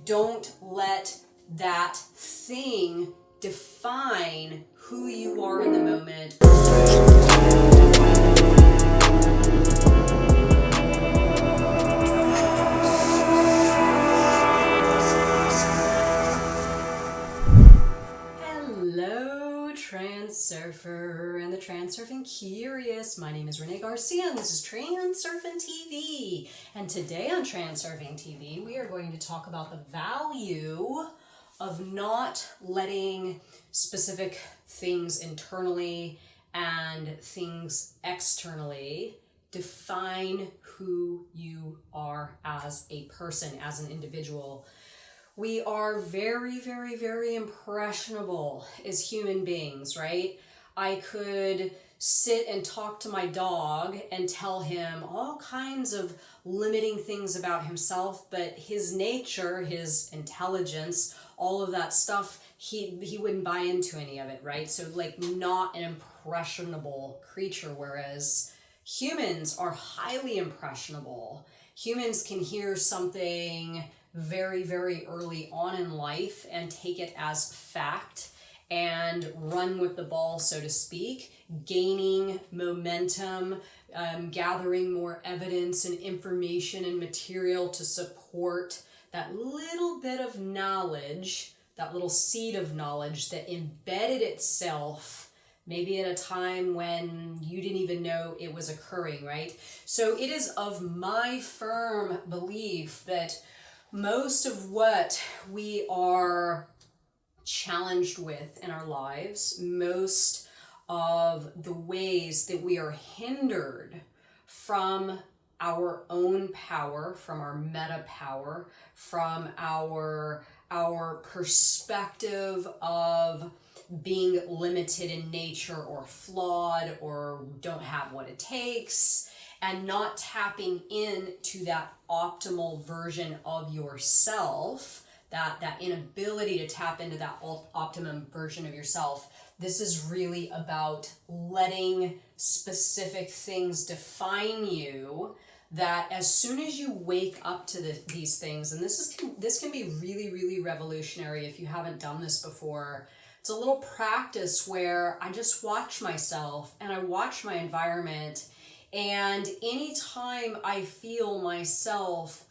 Don't let that thing define who you are in the moment. Hello, Transurfer and the Transurfing Curious. My name is Renee Garcia and this is TransurfingTV. And today on TransurfingTV, we are going to talk about the value of not letting specific things internally and things externally define who you are as a person, as an individual. We are very, very, very impressionable as human beings, right? I could sit and talk to my dog and tell him all kinds of limiting things about himself, but his nature, his intelligence, all of that stuff, he wouldn't buy into any of it, right? So like not an impressionable creature, whereas humans are highly impressionable. Humans can hear something very, very early on in life and take it as fact and run with the ball, so to speak, gaining momentum, gathering more evidence and information and material to support that little bit of knowledge, that little seed of knowledge that embedded itself maybe at a time when you didn't even know it was occurring, right? So it is of my firm belief that most of what we are challenged with in our lives, most of the ways that we are hindered from our own power, from our meta power, from our perspective of being limited in nature or flawed or don't have what it takes, and not tapping into that optimal version of yourself, that inability to tap into that optimum version of yourself. This is really about letting specific things define you, that as soon as you wake up to these things, and this can be really, really revolutionary if you haven't done this before. It's a little practice where I just watch myself and I watch my environment. And anytime I feel myself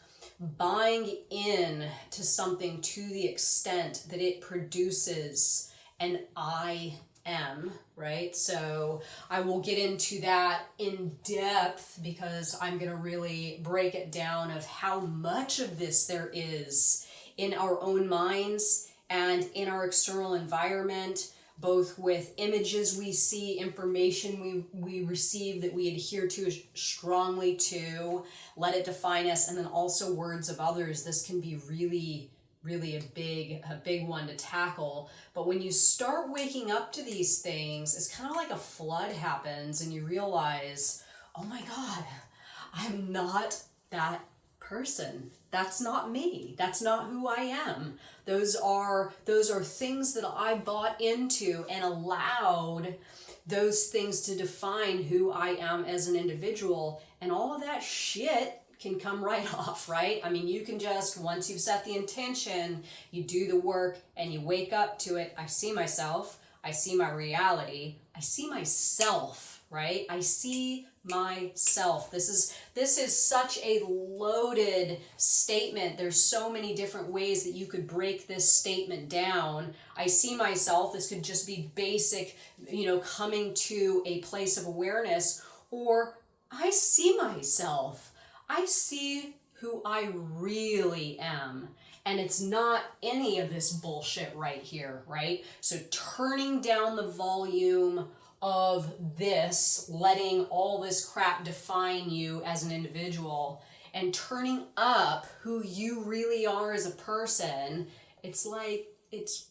buying in to something to the extent that it produces an I am, right? So I will get into that in depth because I'm going to really break it down of how much of this there is in our own minds and in our external environment, both with images we see, information we receive that we adhere to strongly to, let it define us, and then also words of others. This can be really, really a big one to tackle. But when you start waking up to these things, it's kind of like a flood happens and you realize, oh my God, I'm not that person. That's not me. That's not who I am. Those are things that I bought into and allowed those things to define who I am as an individual. And all of that shit can come right off, right? I mean, you can just, once you've set the intention, you do the work and you wake up to it. I see myself. I see my reality. I see myself, right? I see myself. This is such a loaded statement. There's so many different ways that you could break this statement down. I see myself. This could just be basic, coming to a place of awareness, or I see myself. I see who I really am. And it's not any of this bullshit right here, right? So turning down the volume of this, letting all this crap define you as an individual, and turning up who you really are as a person, it's like, it's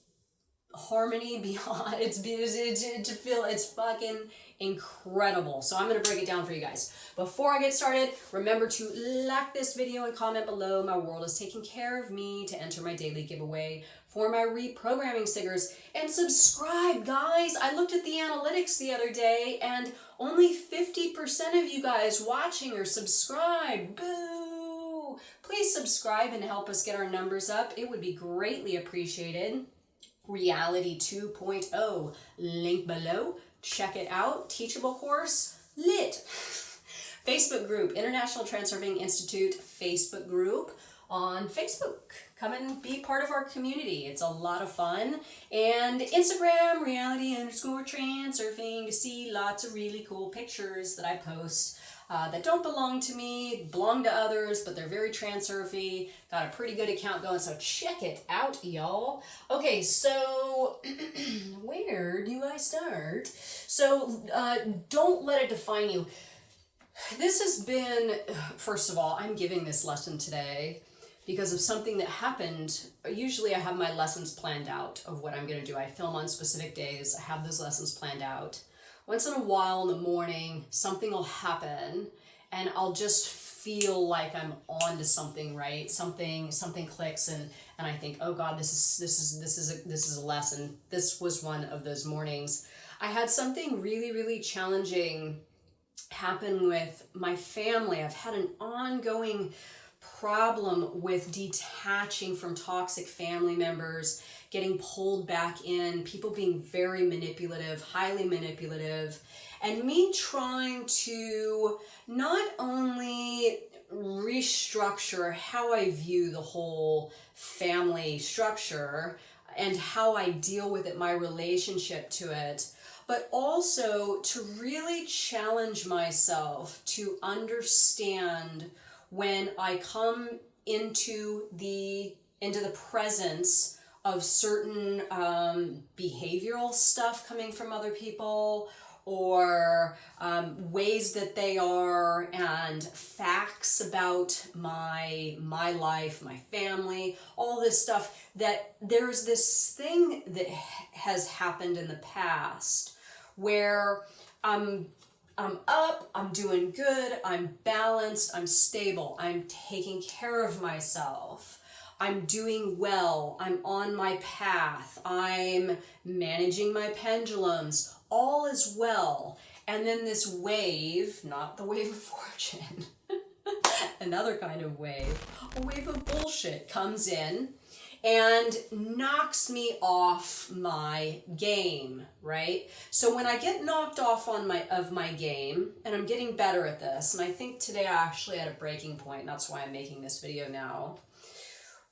harmony beyond, it's fucking incredible. So I'm going to break it down for you guys. Before I get started, remember to like this video and comment below. My world is taking care of me to enter my daily giveaway for my reprogramming stickers. And subscribe, guys. I looked at the analytics the other day and only 50% of you guys watching are subscribed. Boo! Hello. Please subscribe and help us get our numbers up. It would be greatly appreciated. Reality 2.0, link below. Check it out. Teachable course, lit. Facebook group, International Transurfing Institute Facebook group on Facebook. Come and be part of our community. It's a lot of fun. And Instagram, reality_transurfing, to see lots of really cool pictures that I post that don't belong to me, belong to others, but they're very transurfy. Got a pretty good account going, so check it out, y'all. Okay, so where do I start? So don't let it define you. This has been, first of all, I'm giving this lesson today because of something that happened. Usually I have my lessons planned out of what I'm going to do. I film on specific days. I have those lessons planned out. Once in a while in the morning, something will happen and I'll just feel like I'm on to something, right? Something clicks and I think, oh God, this is a lesson. This was one of those mornings. I had something really, really challenging happen with my family. I've had an ongoing problem with detaching from toxic family members, getting pulled back in, people being very manipulative, highly manipulative, and me trying to not only restructure how I view the whole family structure and how I deal with it, my relationship to it, but also to really challenge myself to understand when I come into the presence of certain behavioral stuff coming from other people, or ways that they are, and facts about my life, my family, all this stuff, that there's this thing that has happened in the past where I'm up, I'm doing good, I'm balanced, I'm stable, I'm taking care of myself, I'm doing well, I'm on my path, I'm managing my pendulums, all is well. And then this wave, not the wave of fortune, another kind of wave, a wave of bullshit comes in and knocks me off my game, right? So when I get knocked off my game, and I'm getting better at this, and I think today I actually had a breaking point, and that's why I'm making this video now.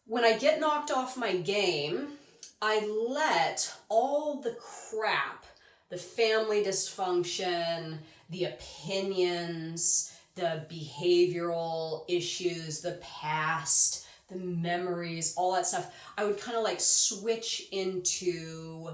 When I get knocked off my game, I let all the crap, the family dysfunction, the opinions, the behavioral issues, the past, the memories, all that stuff, I would kind of like switch into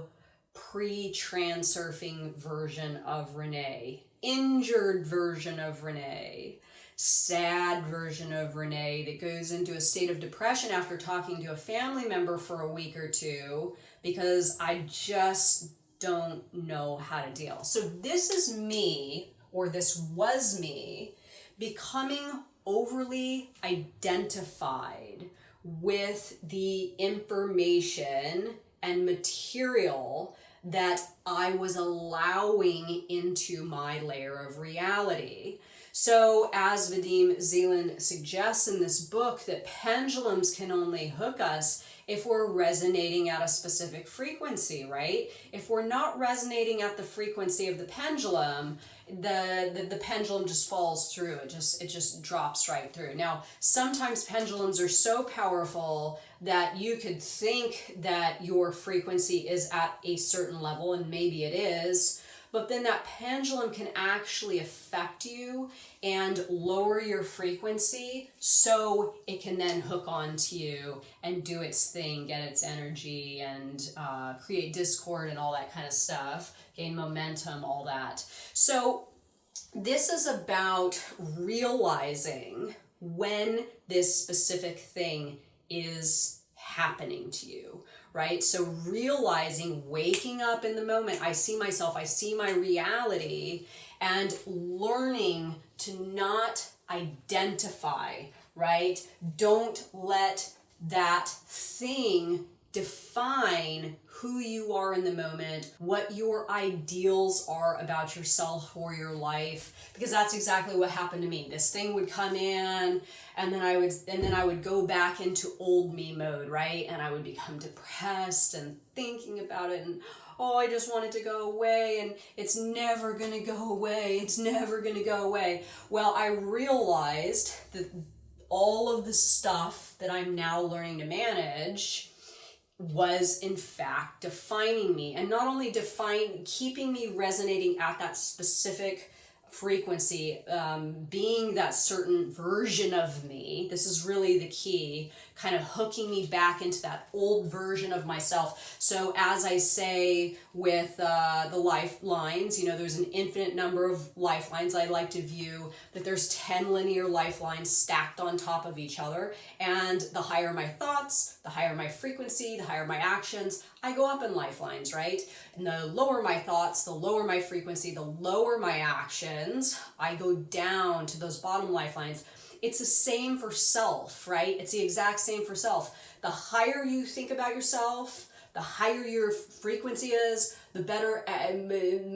pre-transurfing version of Renee, injured version of Renee, sad version of Renee that goes into a state of depression after talking to a family member for a week or two because I just don't know how to deal. So this is me, or this was me, becoming overly identified with the information and material that I was allowing into my layer of reality. So as Vadim Zeland suggests in this book, that pendulums can only hook us if we're resonating at a specific frequency, right? If we're not resonating at the frequency of the pendulum, the pendulum just falls through. It just drops right through. Now, sometimes pendulums are so powerful that you could think that your frequency is at a certain level, and maybe it is, but then that pendulum can actually affect you and lower your frequency so it can then hook onto you and do its thing, get its energy, and create discord and all that kind of stuff, gain momentum, all that. So this is about realizing when this specific thing is happening to you, right? So realizing, waking up in the moment, I see myself, I see my reality, and learning to not identify, right? Don't let that thing define who you are in the moment, what your ideals are about yourself or your life, because that's exactly what happened to me. This thing would come in, and then I would go back into old me mode, right? And I would become depressed and thinking about it, and oh, I just want it to go away, and it's never gonna go away. It's never gonna go away. Well, I realized that all of the stuff that I'm now learning to manage was in fact defining me, and not only keeping me resonating at that specific frequency, being that certain version of me. This is really the key, kind of hooking me back into that old version of myself. So as I say with the lifelines, there's an infinite number of lifelines. I like to view that there's 10 linear lifelines stacked on top of each other, and the higher my thoughts, the higher my frequency, the higher my actions, I go up in lifelines, right? And the lower my thoughts, the lower my frequency, the lower my actions, I go down to those bottom lifelines. It's the same for self, right? It's the exact same for self. The higher you think about yourself, the higher your frequency is, the better and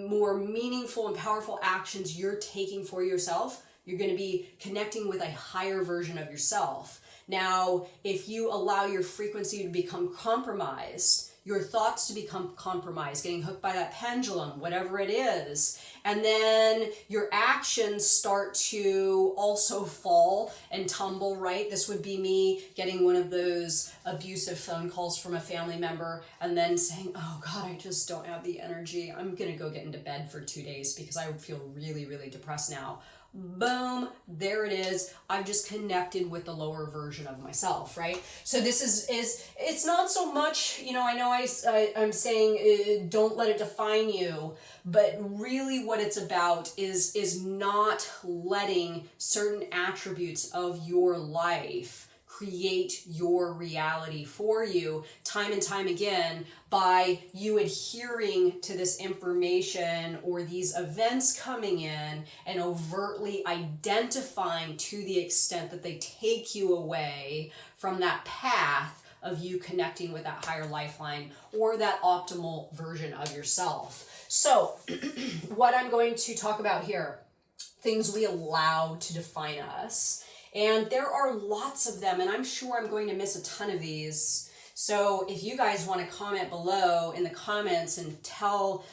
more meaningful and powerful actions you're taking for yourself. You're going to be connecting with a higher version of yourself. Now, if you allow your frequency to become compromised, your thoughts to become compromised, getting hooked by that pendulum, whatever it is, and then your actions start to also fall and tumble, right? This would be me getting one of those abusive phone calls from a family member and then saying, oh God, I just don't have the energy. I'm gonna go get into bed for 2 days because I feel really, really depressed now. Boom, there it is. I've just connected with the lower version of myself, right? So this is it's not so much, I know I'm saying don't let it define you, but really what it's about is not letting certain attributes of your life create your reality for you time and time again by you adhering to this information or these events coming in and overtly identifying to the extent that they take you away from that path of you connecting with that higher lifeline or that optimal version of yourself. So what I'm going to talk about here, things we allow to define us. And there are lots of them, and I'm sure I'm going to miss a ton of these. So if you guys want to comment below in the comments and tell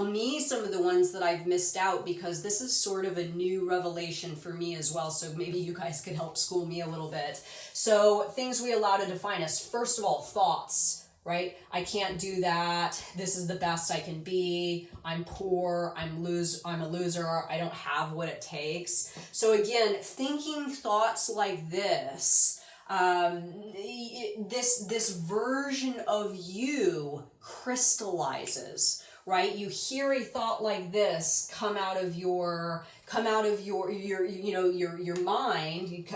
me some of the ones that I've missed out, because this is sort of a new revelation for me as well. So maybe you guys can help school me a little bit. So things we allow to define us. First of all, thoughts. Right? I can't do that. This is the best I can be. I'm poor. I'm a loser. I don't have what it takes. So again, thinking thoughts like this, this version of you crystallizes, right? You hear a thought like this come out of your mind,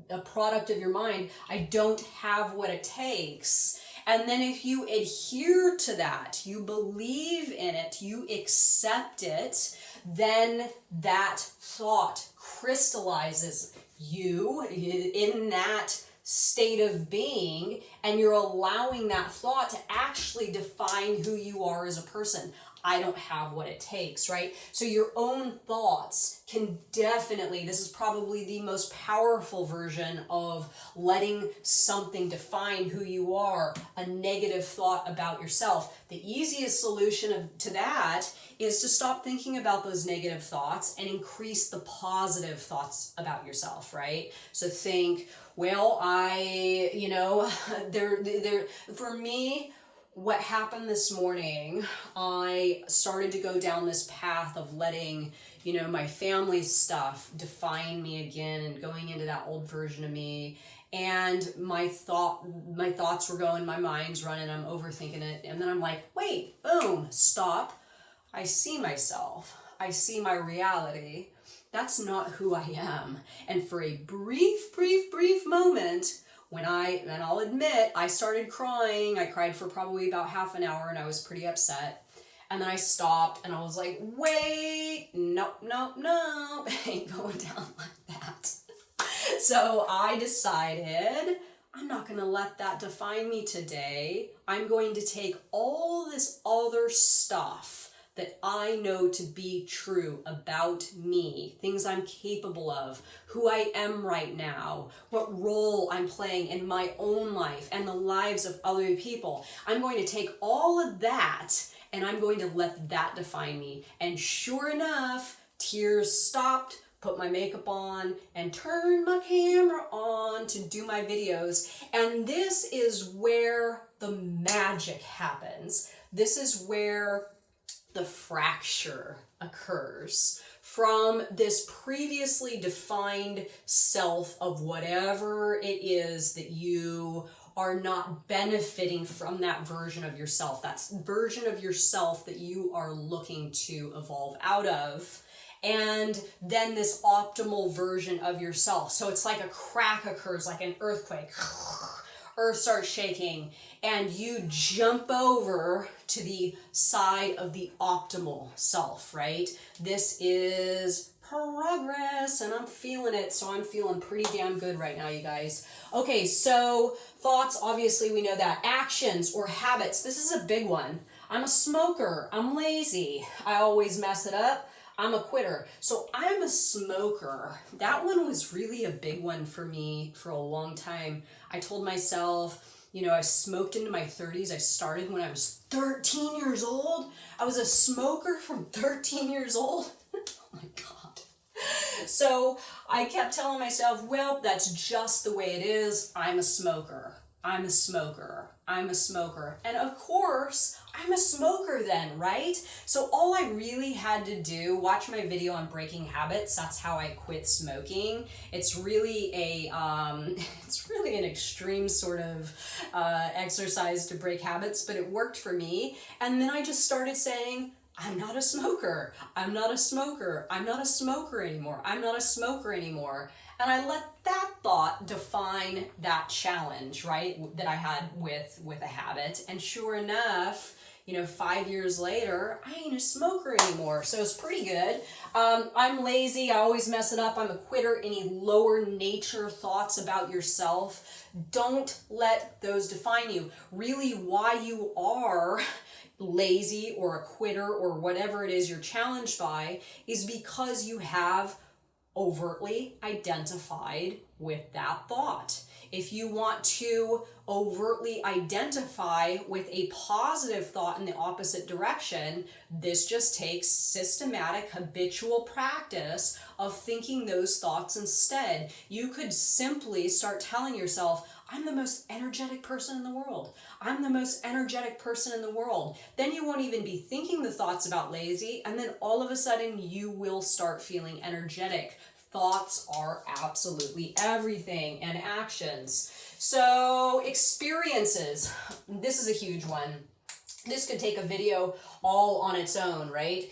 a product of your mind. I don't have what it takes. And then if you adhere to that, you believe in it, you accept it, then that thought crystallizes you in that state of being, and you're allowing that thought to actually define who you are as a person. I don't have what it takes, right? So your own thoughts can definitely, this is probably the most powerful version of letting something define who you are, a negative thought about yourself. The easiest solution to that is to stop thinking about those negative thoughts and increase the positive thoughts about yourself, right? So think, well, for me, what happened this morning, I started to go down this path of letting, my family stuff define me again and going into that old version of me. And my thoughts were going, my mind's running, I'm overthinking it. And then I'm like, wait, boom, stop. I see myself. I see my reality. That's not who I am. And for a brief moment, and I'll admit, I started crying. I cried for probably about half an hour and I was pretty upset. And then I stopped and I was like, wait, nope, it ain't going down like that. So I decided I'm not going to let that define me today. I'm going to take all this other stuff that I know to be true about me, things I'm capable of, who I am right now, what role I'm playing in my own life and the lives of other people. I'm going to take all of that and I'm going to let that define me. And sure enough, tears stopped, put my makeup on, and turn my camera on to do my videos. And this is where the magic happens. This is where the fracture occurs from this previously defined self of whatever it is that you are not benefiting from, that version of yourself, that version of yourself that you are looking to evolve out of. And then this optimal version of yourself. So it's like a crack occurs, like an earthquake. Earth starts shaking and you jump over to the side of the optimal self, right? This is progress and I'm feeling it. So I'm feeling pretty damn good right now, you guys. Okay, so thoughts, obviously we know that. Actions or habits, this is a big one. I'm a smoker, I'm lazy, I always mess it up. I'm a quitter. So I'm a smoker. That one was really a big one for me for a long time. I told myself, you know, I smoked into my 30s. I started when I was 13 years old. I was a smoker from 13 years old. Oh my God. So I kept telling myself, well, that's just the way it is. I'm a smoker. I'm a smoker. I'm a smoker. And of course, I'm a smoker then, right? So all I really had to do, watch my video on breaking habits. That's how I quit smoking. It's really it's really an extreme sort of exercise to break habits, but it worked for me. And then I just started saying, I'm not a smoker. I'm not a smoker. I'm not a smoker anymore. I'm not a smoker anymore. And I let that thought define that challenge, right, that I had with a habit. And sure enough, you know, 5 years later, I ain't a smoker anymore. So it's pretty good. I'm lazy. I always mess it up. I'm a quitter. Any lower nature thoughts about yourself, don't let those define you. Really, why you are lazy or a quitter or whatever it is you're challenged by is because you have overtly identified with that thought. If you want to overtly identify with a positive thought in the opposite direction, this just takes systematic, habitual practice of thinking those thoughts instead. You could simply start telling yourself, I'm the most energetic person in the world. I'm the most energetic person in the world. Then you won't even be thinking the thoughts about lazy, and then all of a sudden you will start feeling energetic. Thoughts are absolutely everything, and actions. So experiences, this is a huge one. This could take a video all on its own, right?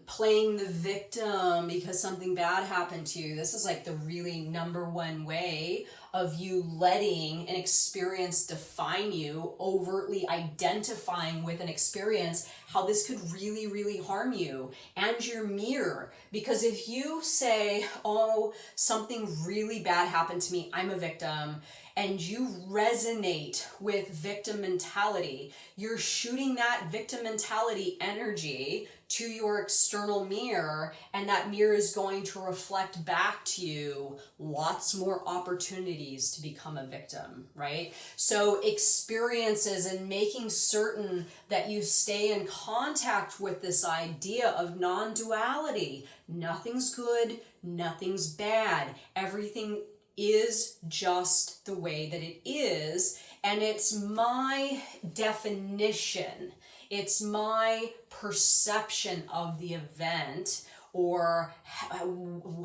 Playing the victim because something bad happened to you. This is like the really number one way of you letting an experience define you, overtly identifying with an experience, how this could really, really harm you and your mirror. Because if you say, oh, something really bad happened to me, I'm a victim, and you resonate with victim mentality, you're shooting that victim mentality energy to your external mirror, and that mirror is going to reflect back to you lots more opportunities to become a victim, right? So experiences and making certain that you stay in contact with this idea of non-duality. Nothing's good, nothing's bad. Everything is just the way that it is, and it's my definition, it's my perception of the event, or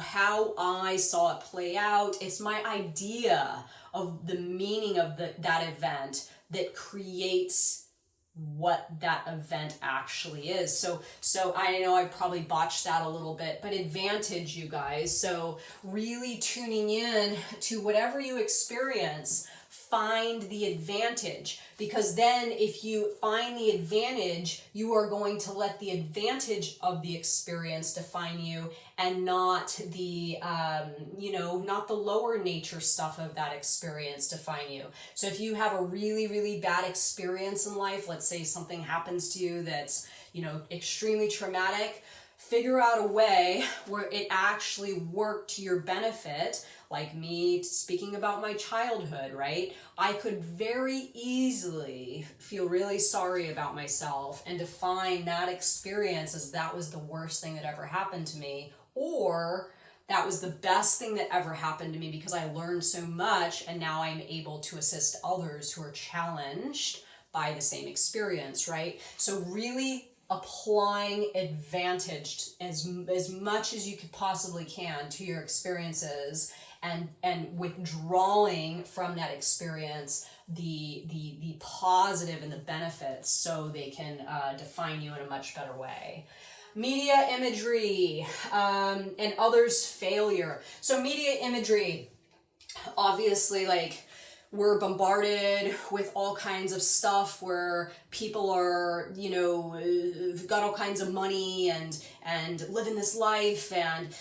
how I saw it play out. It's my idea of the meaning of that event that creates what that event actually is. So I know I probably botched that a little bit, but advantage, you guys. So really tuning in to whatever you experience, find the advantage, because then if you find the advantage, you are going to let the advantage of the experience define you, and not the not the lower nature stuff of that experience define you. So if you have a really, really bad experience in life, let's say something happens to you that's extremely traumatic, figure out a way where it actually worked to your benefit. Like me speaking about my childhood, right? I could very easily feel really sorry about myself and define that experience as that was the worst thing that ever happened to me, or that was the best thing that ever happened to me because I learned so much and now I'm able to assist others who are challenged by the same experience, right? So really applying advantage as much as you could possibly can to your experiences, and withdrawing from that experience the positive and the benefits, so they can define you in a much better way. Media imagery and others' failure. So media imagery, obviously, like, we're bombarded with all kinds of stuff where people are, got all kinds of money and living this life and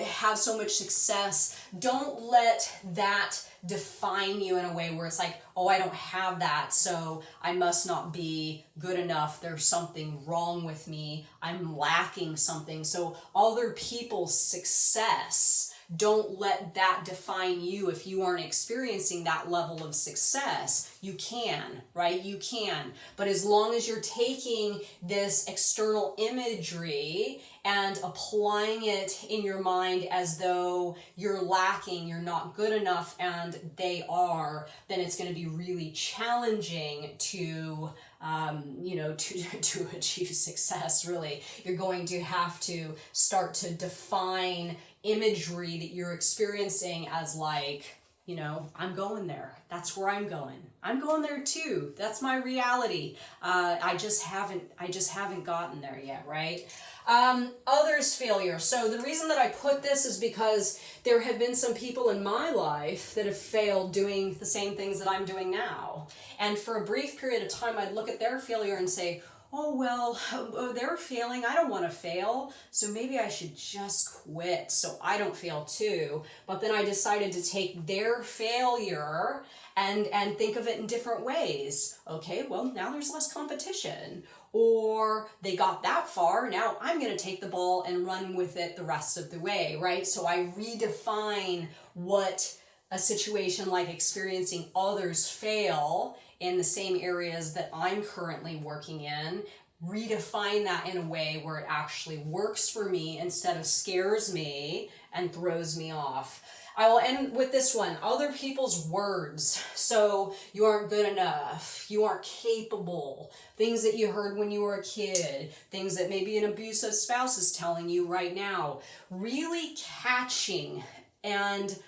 have so much success. Don't let that define you in a way where it's like, oh, I don't have that, so I must not be good enough. There's something wrong with me. I'm lacking something. So other people's success, don't let that define you. If you aren't experiencing that level of success, you can, right? You can. But as long as you're taking this external imagery and applying it in your mind as though you're lacking, you're not good enough, and they are, then it's going to be really challenging to to achieve success, really. You're going to have to start to define imagery that you're experiencing as like, I'm going there. That's where I'm going. I'm going there too. That's my reality. I just haven't gotten there yet, right? Others' failure. So the reason that I put this is because there have been some people in my life that have failed doing the same things that I'm doing now. And for a brief period of time, I'd look at their failure and say, oh, well, they're failing. I don't want to fail. So maybe I should just quit so I don't fail too. But then I decided to take their failure and think of it in different ways. Okay, well, now there's less competition. Or they got that far, now I'm going to take the ball and run with it the rest of the way, right? So I redefine what a situation like experiencing others fail in the same areas that I'm currently working in, redefine that in a way where it actually works for me instead of scares me and throws me off. I will end with this one, other people's words. So you aren't good enough, you aren't capable, things that you heard when you were a kid, things that maybe an abusive spouse is telling you right now. Really catching and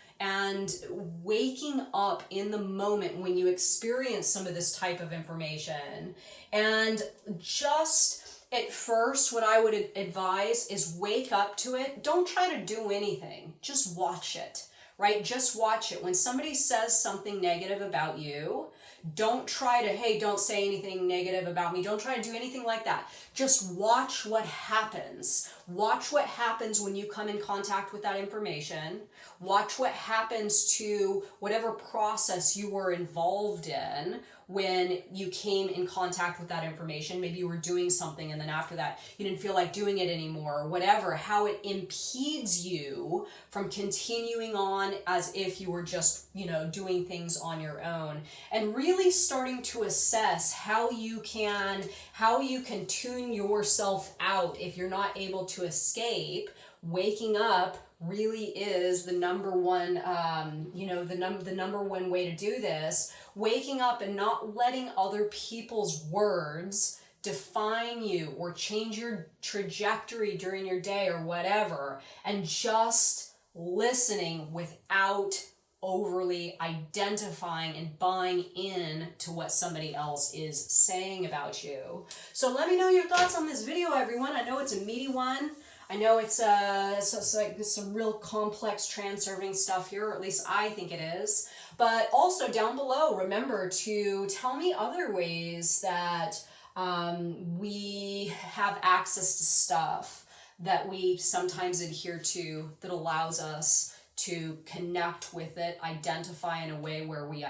waking up in the moment when you experience some of this type of information. And just at first, what I would advise is wake up to it. Don't try to do anything. Just watch it, right? Just watch it. When somebody says something negative about you, don't try to, hey, don't say anything negative about me. Don't try to do anything like that. Just watch what happens. Watch what happens when you come in contact with that information. Watch what happens to whatever process you were involved in when you came in contact with that information. Maybe you were doing something and then after that you didn't feel like doing it anymore, or whatever, how it impedes you from continuing on as if you were just, doing things on your own. And really starting to assess how you can tune yourself out if you're not able to escape. Waking up really is the number one, the number one way to do this. Waking up and not letting other people's words define you or change your trajectory during your day or whatever, and just listening without overly identifying and buying in to what somebody else is saying about you. So let me know your thoughts on this video, everyone. I know it's a meaty one. I know it's like some real complex transurfing stuff here, or at least I think it is. But also down below, remember to tell me other ways that we have access to stuff that we sometimes adhere to that allows us to connect with it, identify in a way where we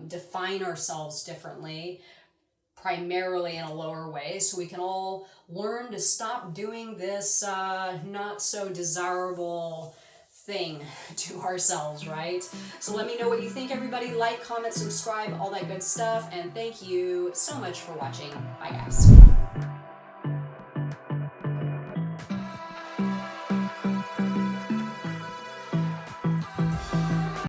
define ourselves differently, primarily in a lower way, so we can all learn to stop doing this not so desirable thing to ourselves, right? So let me know what you think, everybody. Like, comment, subscribe, all that good stuff, and thank you so much for watching. Bye, guys.